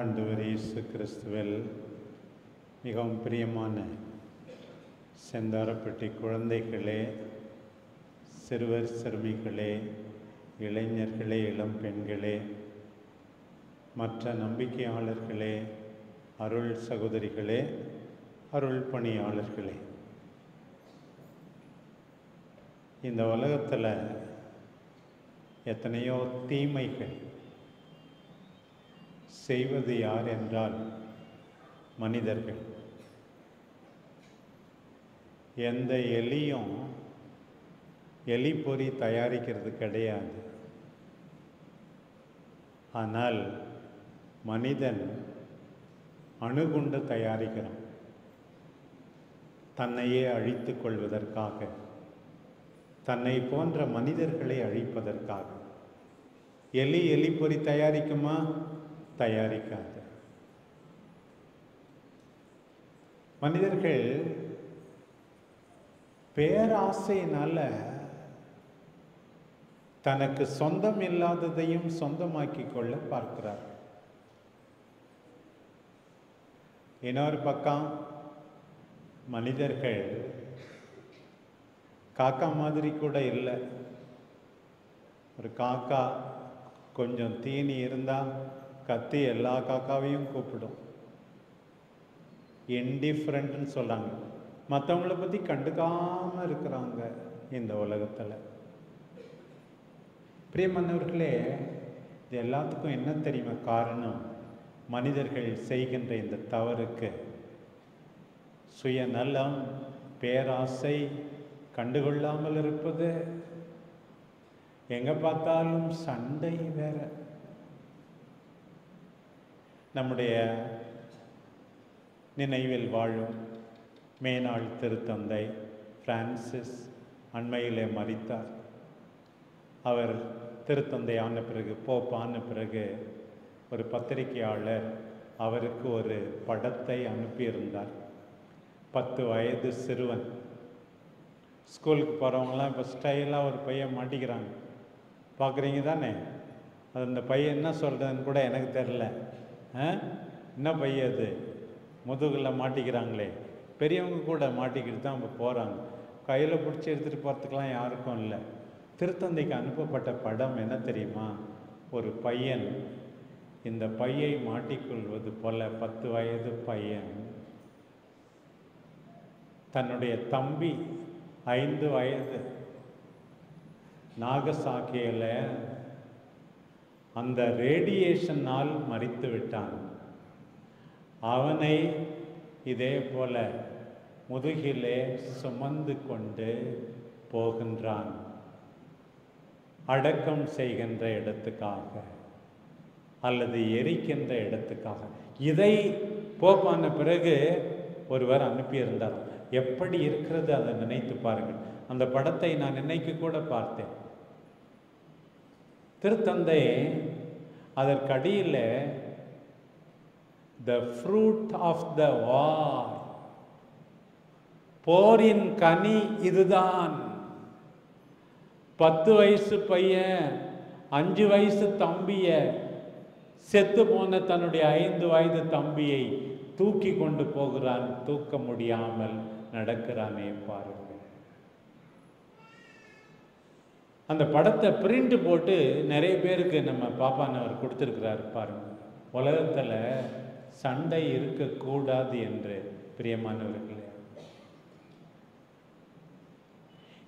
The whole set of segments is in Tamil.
ஆண்டவர் இயேசு கிறிஸ்துவில் மிகவும் பிரியமான செந்தாரப்பட்டி குழந்தைகளே, சிறுவர் சிறுமிகளே, இளைஞர்களே, இளம் பெண்களே, மற்ற நம்பிக்கையாளர்களே, அருள் சகோதரிகளே, அருள் பணியாளர்களே, இந்த உலகத்தில் எத்தனையோ தீமைகள் செய்வது யார் என்றால் மனிதர்கள். எந்த எலியும் எலி பொறி தயாரிக்கிறது கிடையாது. ஆனால் மனிதன் அணுகுண்டு தயாரிக்கிறான், தன்னையே அழித்து கொள்வதற்காக, தன்னை போன்ற மனிதர்களை அழிப்பதற்காக. எலி பொறி தயாரிக்குமா? தயாரிக்காது. மனிதர்கள் பேராசையினால தனக்கு சொந்தம் இல்லாததையும் சொந்தமாக்கி கொள்ள பார்க்கிறார். இன்னொரு பக்கம் மனிதர்கள் காக்கா மாதிரி கூட இல்லை. ஒரு காக்கா கொஞ்சம் தீனி இருந்தால் கத்தி எல்லா காக்காவையும் கூப்பிடும். இன்டிஃபரண்ட்னு சொல்கிறாங்க. மற்றவங்கள பற்றி கண்டுக்காமல் இருக்கிறாங்க இந்த உலகத்தில். பிரியமானவர்களே, இது எல்லாத்துக்கும் என்ன தெரியுமா காரணம்? மனிதர்கள் செய்கின்ற இந்த தவறுக்கு சுயநலம், பேராசை, கண்டுகொள்ளாமல் இருப்பது, எங்கே பார்த்தாலும் சண்டை வேற. நம்முடைய நினைவில் வாழும் மேனாள் திருத்தந்தை பிரான்சிஸ் அண்மையிலே மரித்தார். அவர் திருத்தந்தை ஆன பிறகு, போப் ஆன பிறகு, ஒரு பத்திரிகையாளர் அவருக்கு ஒரு படத்தை அனுப்பியிருந்தார். 10 வயது சிறுவன். ஸ்கூலுக்கு போகிறவங்களாம் இப்போ ஸ்டைலாக ஒரு பையன் மாட்டிக்கிறாங்க, பார்க்குறீங்க தானே? அது அந்த பையன் என்ன சொல்கிறதுன்னு கூட எனக்கு தெரில. என்ன பையன் அது? முதுகில் மாட்டிக்கிறாங்களே. பெரியவங்க கூட மாட்டிக்கிட்டு தான் இப்போ போகிறாங்க. கையில் பிடிச்சி எடுத்துகிட்டு போகிறதுக்கெலாம் யாருக்கும் இல்லை. திருத்தந்தைக்கு அனுப்பப்பட்ட படம் என்ன தெரியுமா? ஒரு பையன் இந்த பையை மாட்டிக்கொள்வது போல 10 வயது பையன் தன்னுடைய தம்பி 5 வயது நாகசாக்கியில் அந்த ரேடியேஷனால் மரித்து விட்டான். அவனை இதே போல முதுகிலே சுமந்து கொண்டு போகின்றான், அடக்கம் செய்கின்ற இடத்துக்காக அல்லது எரிக்கின்ற இடத்துக்காக. இதை போப்பான பிறகு ஒருவர் அனுப்பியிருந்தார். எப்படி இருக்கிறது அதை நினைத்து பாருங்கள். அந்த படத்தை நான் இன்னைக்கு கூட பார்த்தேன். திருத்தந்தை அதற்கடியில் the fruit of the war, போரின் கனி இதுதான். 10 வயசு பையன் 5 வயசு தம்பிய, செத்து போன தன்னுடைய 5 வயது தம்பியை தூக்கி கொண்டு போகிறான். தூக்க முடியாமல் நடக்கிறானே பாருங்கள். அந்த படத்தை பிரிண்ட் போட்டு நிறைய பேருக்கு நம்ம பாப்பானவர் கொடுத்துருக்கிறார் பாருங்க. உலகத்தில் சண்டை இருக்கக்கூடாது என்று. பிரியமானவர்களே,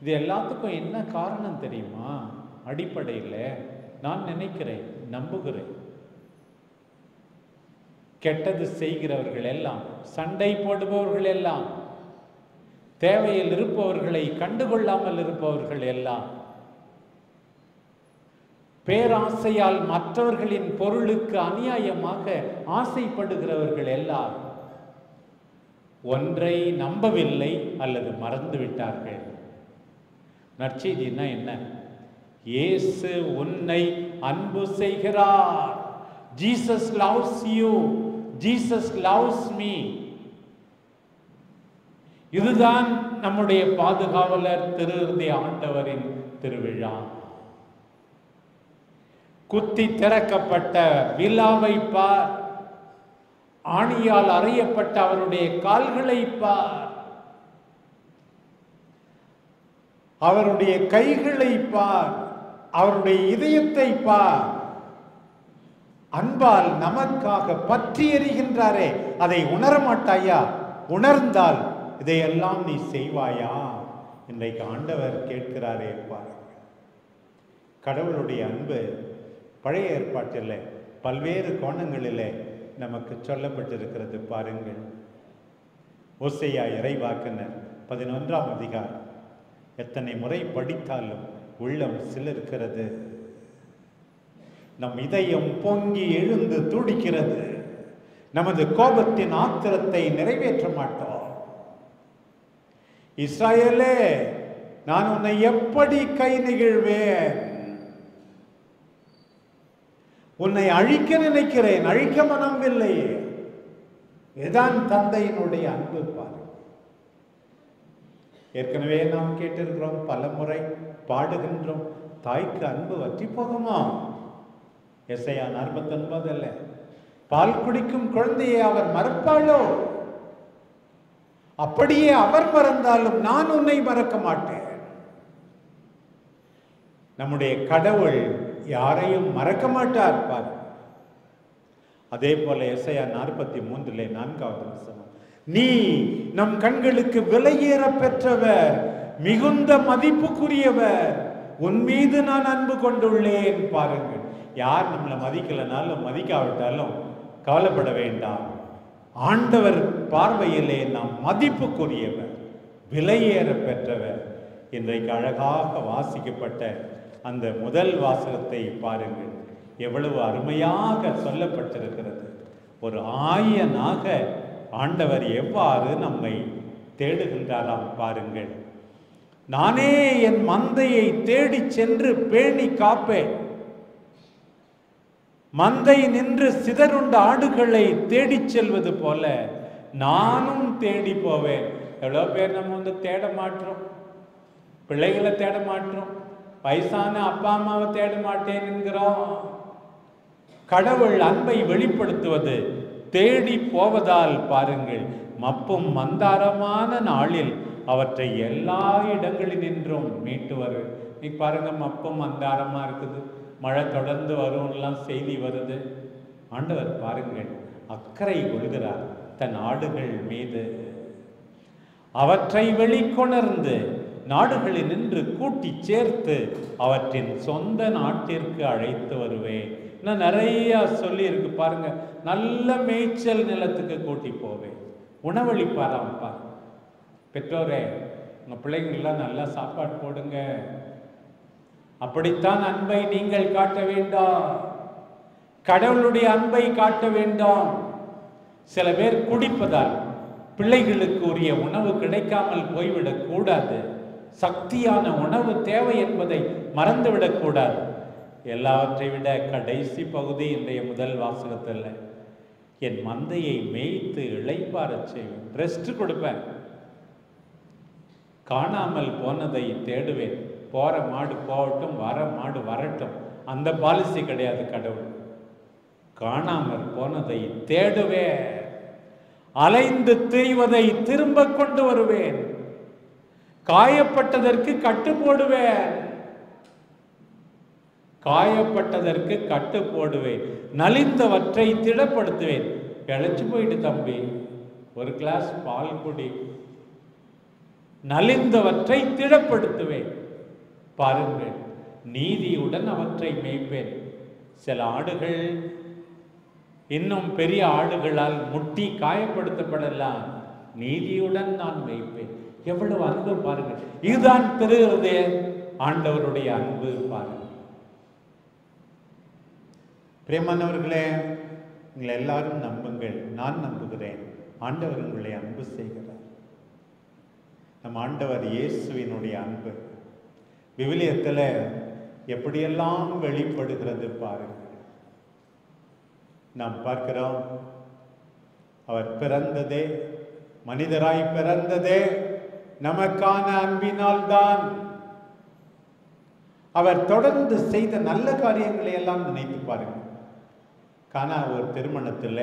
இது எல்லாத்துக்கும் என்ன காரணம் தெரியுமா? அடிப்படையில் நான் நினைக்கிறேன், நம்புகிறேன், கெட்டது செய்கிறவர்கள் எல்லாம், சண்டை போடுபவர்கள் எல்லாம், தேவையில் இருப்பவர்களை கண்டுகொள்ளாமல் இருப்பவர்கள் எல்லாம், பேராசையால் மற்றவர்களின் பொருளுக்கு அநியாயமாக ஆசைப்படுகிறவர்கள் எல்லாம் ஒன்றை நம்பவில்லை அல்லது மறந்து விட்டார்கள். நற்செய்தினா என்ன? இயேசு உன்னை அன்பு செய்கிறார். Jesus loves you, Jesus loves me. இதுதான் நம்முடைய பாதுகாவலர் திரு ஆண்டவரின் திருவிழா. குத்தி திறக்கப்பட்ட விழாவை பார். ஆணியால் அறையப்பட்ட அவருடைய கால்களை பார், அவருடைய கைகளை பார், அவருடைய இதயத்தை பார். அன்பால் நமக்காக பற்றி எறிகின்றாரே, அதை உணரமாட்டாயா? உணர்ந்தால் இதையெல்லாம் நீ செய்வாயா? இன்றைக்கு ஆண்டவர் கேட்கிறாரே பாருங்க. கடவுளுடைய அன்பு பழைய ஏற்பாட்டில் பல்வேறு கோணங்களிலே நமக்கு சொல்லப்பட்டிருக்கிறது பாருங்கள். ஓசையா இறைவாக்கினர் 11ஆம் அதிகாரம் எத்தனை முறை படித்தாலும் உள்ளம் சிலிர்க்கிறது. நம் இதயம் பொங்கி எழுந்து துடிக்கிறது. நமது கோபத்தின் ஆத்திரத்தை நிறைவேற்ற மாட்டோம். இஸ்ராயேலே, நான் உன்னை எப்படி கை நெகிழ்வேன்? உன்னை அழிக்க நினைக்கிறேன், அழிக்க மனமில்லை. இதுதான் தந்தையினுடைய அன்பு பாரு. ஏற்கனவே நாம் கேட்டிருக்கிறோம், பல முறை பாடுகின்றோம், தாய்க்கு அன்பு வற்றி போகுமா? எசையா 49 பால் குடிக்கும் குழந்தையை அவர் மறப்பாளோ? அப்படியே அவர் மறந்தாலும் நான் உன்னை மறக்க மாட்டேன். நம்முடைய கடவுள் யாரையும் மறக்க மாட்டார் பார். அதே போல எசையா 43 4வது வசனம், நீ நம் கண்களுக்கு விலையேற பெற்றவர், மிகுந்த மதிப்புக்குரியவர், உன் மீது நான் அன்பு கொண்டுள்ளேன். பாருங்கள், யார் நம்மளை மதிக்கலனாலும் மதிக்காவிட்டாலும் கவலைப்பட வேண்டாம். ஆண்டவர் பார்வையிலே நாம் மதிப்புக்குரியவர், விலையேற பெற்றவர். இன்றைக்கு அழகாக வாசிக்கப்பட்ட அந்த முதல் வாசகத்தை பாருங்கள், எவ்வளவு அருமையாக சொல்லப்பட்டிருக்கிறது. ஒரு ஆயனாக ஆண்டவர் எவ்வாறு நம்மை தேடுகின்றாராம் பாருங்கள். நானே என் மந்தையை தேடி சென்று பேணி காப்பேன். மந்தை நின்று சிதறுண்ட ஆடுகளை தேடி செல்வது போல நானும் தேடி போவேன். எவ்வளோ பேர் நம்ம தேட மாட்டோம், பிள்ளைகளை தேட மாட்டோம், வயசான அப்பா அம்மாவை தேட மாட்டேன் என்கிறோம். கடவுள் அன்பை வெளிப்படுத்துவது தேடி போவதால் பாருங்கள், மப்பும் மந்தாரமான நாளில் அவற்றை எல்லா இடங்களினின்றும் மீட்டு வரு. நீ பாருங்க, மப்பும் மந்தாரமா இருக்குது, மழை தொடர்ந்து வரும்லாம் செய்தி வருது. ஆண்டவர் பாருங்கள் அக்கறை கொள்கிறார் தன் ஆடுகள் மீது. அவற்றை வெளிக்கொணர்ந்து நாடுகளில் நின்று கூட்டி சேர்த்து அவற்றின் சொந்த நாட்டிற்கு அழைத்து வருவேன். நான் நிறைய சொல்லி இருக்கு பாருங்க. நல்ல மேய்ச்சல் நிலத்துக்கு கூட்டி போவேன். உணவளிப்பாராம்ப்பா. பெற்றோரே, உங்க பிள்ளைங்களெல்லாம் நல்லா சாப்பாடு போடுங்க. அப்படித்தான் அன்பை நீங்கள் காட்ட வேண்டாம், கடவுளுடைய அன்பை காட்ட வேண்டாம். சில பேர் குடிப்பதால் பிள்ளைகளுக்கு உரிய உணவு கிடைக்காமல் போய்விடக் கூடாது. சக்தியான உணவு தேவை என்பதை மறந்துவிடக் கூடாது. எல்லாவற்றை விட கடைசி பகுதி இன்றைய முதல் வாசகத்தில், என் மந்தையை மேய்த்து இளைப்பாறச் செய்வேன், ரெஸ்ட் கொடுப்பேன். காணாமல் போனதை தேடுவேன். போற மாடு போகட்டும், வர மாடு வரட்டும், அந்த பாலிசி கிடையாது கடவுள். காணாமல் போனதை தேடுவேன், அலைந்து திரிவதை திரும்ப கொண்டு வருவேன், காயப்பட்டதற்கு கட்டு போடுவேன், காயப்பட்டதற்கு கட்டு போடுவேன், நலிந்தவற்றை திடப்படுத்துவேன். இழைச்சு போயிட்டு தம்பி, ஒரு கிளாஸ் பால் குடி, நலிந்தவற்றை திடப்படுத்துவேன். பாருங்கள், நீதியுடன் அவற்றை மேய்ப்பேன். சில ஆடுகள் இன்னும் பெரிய ஆடுகளால் முட்டி காயப்படுத்தப்படலாம், நீதியுடன் நான் மேய்ப்பேன். எவ்வளவு அன்பு பாருங்கள். இதுதான் பெறுகிறதே ஆண்டவருடைய அன்பு பாருங்கள். பிரியமானவர்களே, உங்களை எல்லாரும் நம்புங்கள், நான் நம்புகிறேன். ஆண்டவர் உங்களை அன்பு செய்கிறார். நம் ஆண்டவர் இயேசுவினுடைய அன்பு விவிலியத்தில் எப்படியெல்லாம் வெளிப்படுகிறது பாருங்கள். நாம் பார்க்கிறோம், அவர் பிறந்ததே, மனிதராய் பிறந்ததே நமக்கான அன்பினால் தான். அவர் தொடர்ந்து செய்த நல்ல காரியங்களை எல்லாம் நினைத்து பாருங்கள். கானா ஒரு திருமணத்தில்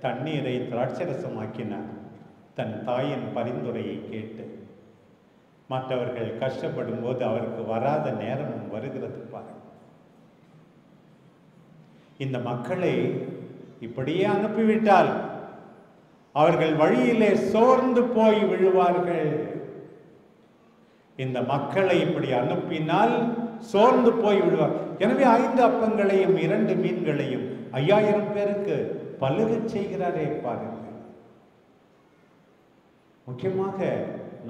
தண்ணீரை திராட்சரசமாக்கினார். தன் தாயின் பரிந்துரையை கேட்டு. மற்றவர்கள் கஷ்டப்படும் போது அவருக்கு வராத நேரமும் வருகிறது பாருங்கள். இந்த மக்களை இப்படியே அனுப்பிவிட்டால் அவர்கள் வழியிலே சோர்ந்து போய் விழுவார்கள். இந்த மக்களை இப்படி அனுப்பினால் சோர்ந்து போய் விடுவார். எனவே 5 அப்பங்களையும் 2 மீன்களையும் 5000 பேருக்கு பலுகச் செய்கிறாரே பாருங்கள். முக்கியமாக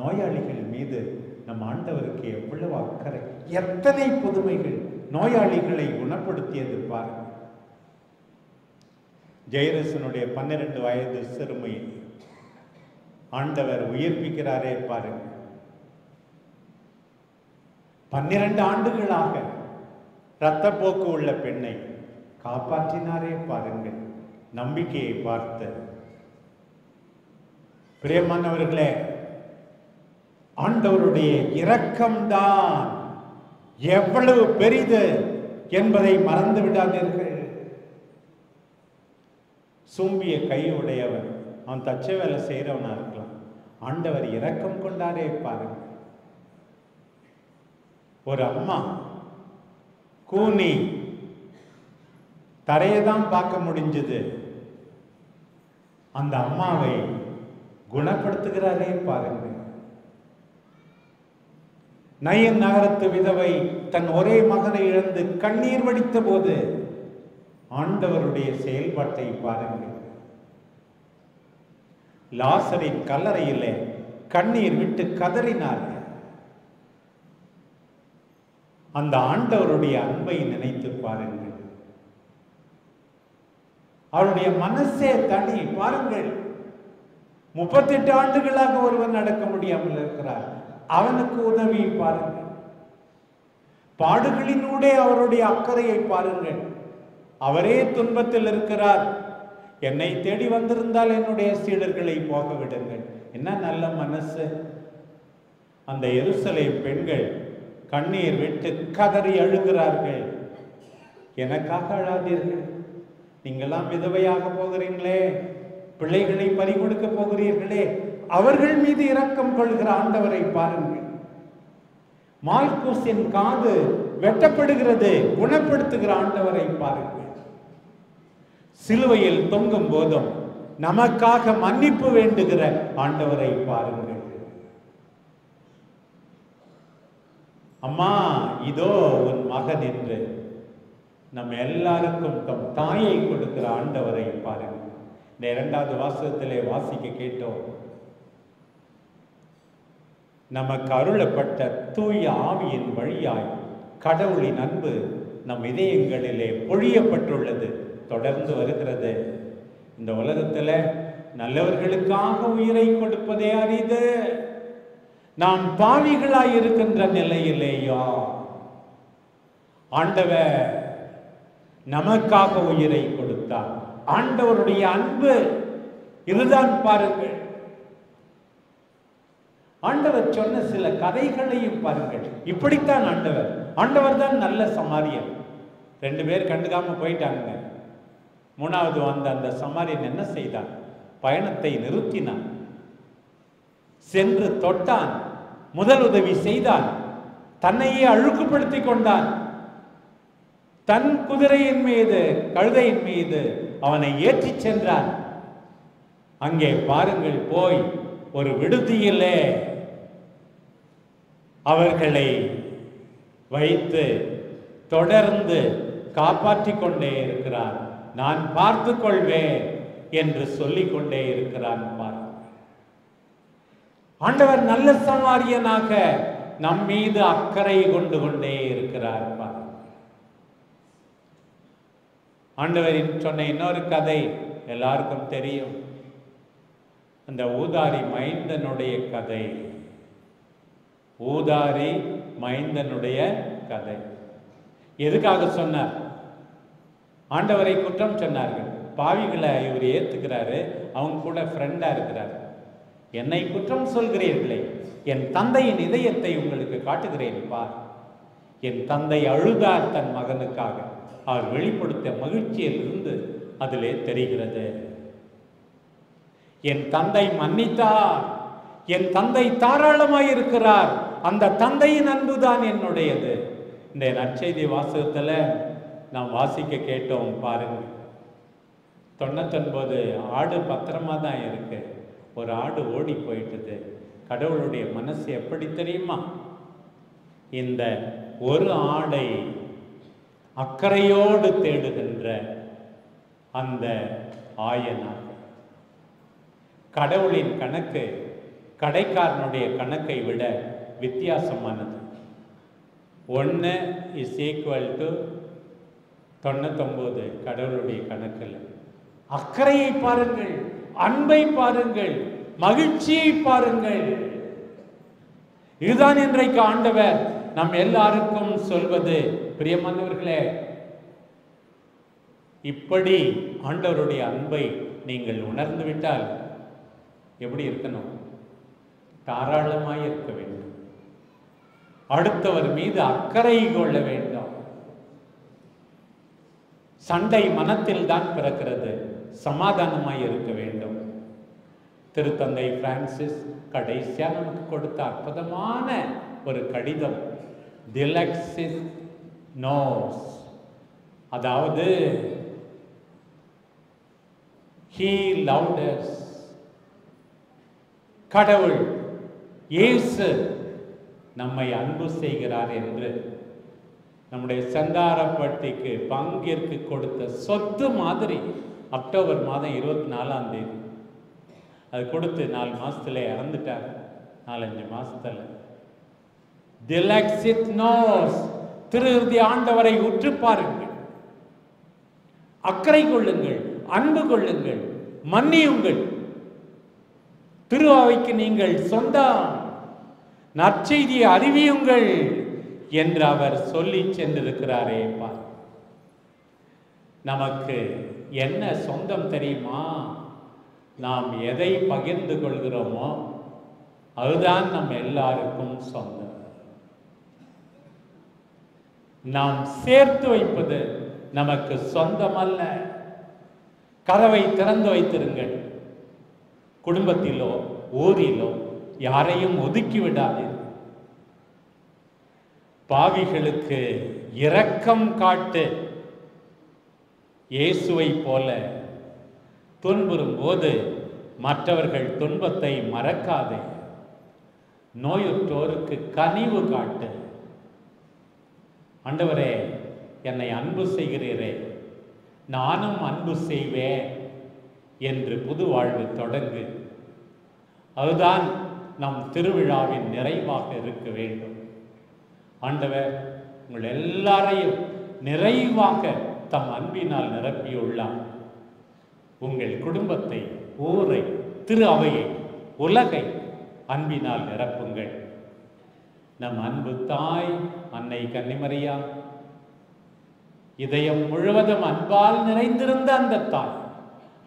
நோயாளிகள் மீது நம் ஆண்டவருக்கு எவ்வளவு அக்கறை, எத்தனை புதுமைகள் நோயாளிகளை குணப்படுத்தியது பாருங்கள். ஜெயரசனுடைய 12 வயது சிறுமியை ஆண்டவர் உயிர்ப்பிக்கிறாரே பாருங்கள். 12 ஆண்டுகளாக இரத்தப்போக்கு உள்ள பெண்ணை காப்பாற்றினாரே பாருங்கள். நம்பிக்கையை பார்த்து பிரியமானவர்களே, ஆண்டவருடைய இரக்கம்தான் எவ்வளவு பெரிது என்பதை மறந்து விடாதீர்கள். சூம்பிய கையுடையவன், அவன் தச்ச வேலை செய்கிறவனா இருக்கலாம், ஆண்டவர் இரக்கம் கொண்டாரே பாருங்கள். ஒரு அம்மா கூனி தரையை தான் பார்க்க முடிஞ்சது, அந்த அம்மாவை குணப்படுத்துகிறாரே பாருங்கள். நயன் நகரத்து விதவை தன் ஒரே மகனை இழந்து கண்ணீர் வடித்த போது ஆண்டவருடைய செயல்பாட்டை பாருங்கள். லாசரின் கல்லறையிலே கண்ணீர் விட்டு கதறினார். அந்த ஆண்டவருடைய அன்பை நினைத்து பாருங்கள். அவருடைய மனசே தனி பாருங்கள். 38 ஆண்டுகளாக ஒருவன் நடக்க முடியாமல் இருக்கிறார், அவனுக்கு உதவி பாருங்கள். பாடுகளினூடே அவருடைய அக்கறையை பாருங்கள். அவரே துன்பத்தில் இருக்கிறார். என்னை தேடி வந்திருந்தால் என்னுடைய சீடர்களை போக விடுங்கள். என்ன நல்ல மனசு. அந்த எருசலேம் பெண்கள் கண்ணீர் விட்டு கதறி அழுகிறார்கள். எனக்காக அழாதீர்கள், நீங்களாம் விதவையாக போகிறீங்களே, பிள்ளைகளை பறிகொடுக்க போகிறீர்களே, அவர்கள் மீது இரக்கம் கொள்கிற ஆண்டவரை பாருங்கள். மால்கூசின் காது வெட்டப்படுகிறது, குணப்படுத்துகிற ஆண்டவரை பாருங்கள். சிலுவையில் தொங்கும் போதும் நமக்காக மன்னிப்பு வேண்டுகிற ஆண்டவரை பாருங்கள். அம்மா இதோ உன் மகன் என்று நம்ம எல்லாருக்கும் தம் தாயை கொடுக்கிற ஆண்டவரை பாருங்கள். இந்த 2வது வாசகத்திலே வாசிக்க கேட்டோம். நமக்கு அருளப்பட்ட தூய ஆவியின் வழியாய் கடவுளின் அன்பு நம் இதயங்களிலே பொழியப்பட்டுள்ளது, தொடர்ந்து வருகிறது. இந்த உலகத்துல நல்லவர்களுக்காக உயிரை கொடுப்பதே அரிது. நாம் பாவிகளாய் இருக்கின்ற நிலையிலேயோ ஆண்டவர் நமக்காக உயிரை கொடுத்தார். ஆண்டவருடைய அன்பு இதுதான் பாருங்கள். ஆண்டவர் சொன்ன சில கதைகளையும் பாருங்கள். இப்படித்தான் ஆண்டவர் தான் நல்ல சமாரியன். 2 பேர் கண்டுக்காம போயிட்டாங்க. 3வது வந்த அந்த சமாரியன் என்ன செய்தான்? பயணத்தை நிறுத்தினான், சென்று தொட்டான், முதல் உதவி செய்தான், தன்னையே அழுக்குப்படுத்தி கொண்டான். தன் குதிரையின் மீது, கழுதையின் மீது அவனை ஏற்றி சென்றான். அங்கே பாருங்கள், போய் ஒரு விடுதியிலே அவர்களை வைத்து தொடர்ந்து காப்பாற்றிக் கொண்டே இருக்கிறான். நான் பார்த்து கொள்வேன் என்று சொல்லிக் கொண்டே இருக்கிறான். ஆண்டவர் நல்ல சமாரியனாக நம் மீது அக்கறை கொண்டு கொண்டே இருக்கிறார். ஆண்டவரின் சொன்ன இன்னொரு கதை எல்லாருக்கும் தெரியும். அந்த ஊதாரி மைந்தனுடைய கதை. ஊதாரி மைந்தனுடைய கதை எதுக்காக சொன்னார்? ஆண்டவரை குற்றம் சொன்னார்கள். பாவிகளை இவர் ஏத்துக்கிறாரு, அவங்க கூட ஃப்ரெண்டா இருக்கிறார். என்னை குற்றம் சொல்கிறீர்களே, என் தந்தையின் இதயத்தை உங்களுக்கு காட்டுகிறேன் பார். என் தந்தை அழுதார் தன் மகனுக்காக. அவர் வெளிப்படுத்த மகிழ்ச்சியில் இருந்து அதிலே தெரிகிறது. என் தந்தை மன்னித்தார், என் தந்தை தாராளமாய் இருக்கிறார், அந்த தந்தையின் அன்புதான் என்னுடையது. இந்த நற்செய்தி வாசகத்துல நாம் வாசிக்க கேட்டோம் பாருங்க. 99 ஆடு பத்திரமா தான் இருக்கு, ஒரு ஆடு ஓடி போயிட்டது. கடவுளுடைய மனசு எப்படி தெரியுமா? இந்த ஒரு ஆடை அக்கறையோடு தேடுகின்ற அந்த ஆயனாக. கடவுளின் கணக்கு கடைக்காரனுடைய கணக்கை விட வித்தியாசமானது. 1 = 99 கடவுளுடைய கணக்கில். அக்கறையை பாருங்கள், அன்பை பாருங்கள், மகிழ்ச்சியை பாருங்கள். இதுதான் இன்றைக்கு ஆண்டவர் நம் எல்லாருக்கும் சொல்வது. பிரியமானவர்களே, இப்படி ஆண்டவருடைய அன்பை நீங்கள் உணர்ந்து விட்டால் எப்படி இருக்கணும்? தாராளமாய் இருக்க வேண்டும். அடுத்தவர் மீது அக்கறை கொள்ள வேண்டும். சண்டை மனத்தில் தான் பிறக்கிறது, சமாதானமாய் இருக்க வேண்டும். திருத்தந்தை பிரான்சிஸ் கடைசியா நமக்கு கொடுத்த அற்புதமான ஒரு கடிதம், திலக்ஸிஸ் நோஸ். அதாவது he loved us. கடவுள் இயேசு நம்மை அன்பு செய்கிறார் என்று நம்முடைய செந்தாரப்பட்டிக்கு பங்கிற்கு கொடுத்த சொத்து மாதிரி அக்டோபர் மாதம் 24ஆம் தேதி அது கொடுத்து 4 மாசத்துல இறந்துட்டார். 4-5 மாசத்துல. திலக்ஸிஸ் நோஸ், திருஹிருதய ஆண்டவரை உற்று பாருங்கள், அக்கறை கொள்ளுங்கள், அன்பு கொள்ளுங்கள், மன்னியுங்கள். திரு அவைக்கு நீங்கள் சொந்தம், நற்செய்தியை அறிவியுங்கள் என்று அவர் சொல்லி சென்றிருக்கிறாரே. நமக்கு என்ன சொந்தம் தெரியுமா? நாம் எதை பகிர்ந்து கொள்கிறோமோ அதுதான் நம்ம எல்லாருக்கும் சொந்தம். நாம் சேர்த்து வைப்பது நமக்கு சொந்தம் அல்ல. கதவை திறந்து வைத்திருங்கள். குடும்பத்திலோ ஊரிலோ யாரையும் ஒதுக்கி விடாதீர்கள். பாவிகளுக்கு இரக்கம் காட்டு. இயேசுவை போல துன்புறும் போது மற்றவர்கள் துன்பத்தை மறக்காதே. நோயுற்றோருக்கு கனிவு காட்டு. ஆண்டவரே, என்னை அன்பு செய்கிறீரே, நானும் அன்பு செய்வேன் என்று புது வாழ்வு தொடங்கு. அதுதான் நம் திருவிழாவின் நிறைவாக இருக்க வேண்டும். ஆண்டவர் உங்கள் எல்லாரையும் நிறைவாக தம் அன்பினால் நிரப்பியுள்ளார். உங்கள் குடும்பத்தை, ஊரை, திரு அவையை, உலகை அன்பினால் நிரப்புங்கள். நம் அன்பு தாய் அன்னை கன்னிமரியா இதயம் முழுவதும் அன்பால் நிறைந்திருந்த அந்த தாய்,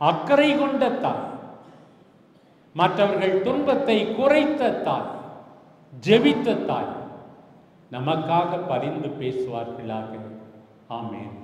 அக்கறை கொண்ட தாய், மற்றவர்கள் துன்பத்தை குறைத்த தாய், ஜெபித்த தாய், நமக்காக பரிந்து பேசுவார்களாக. ஆமென்.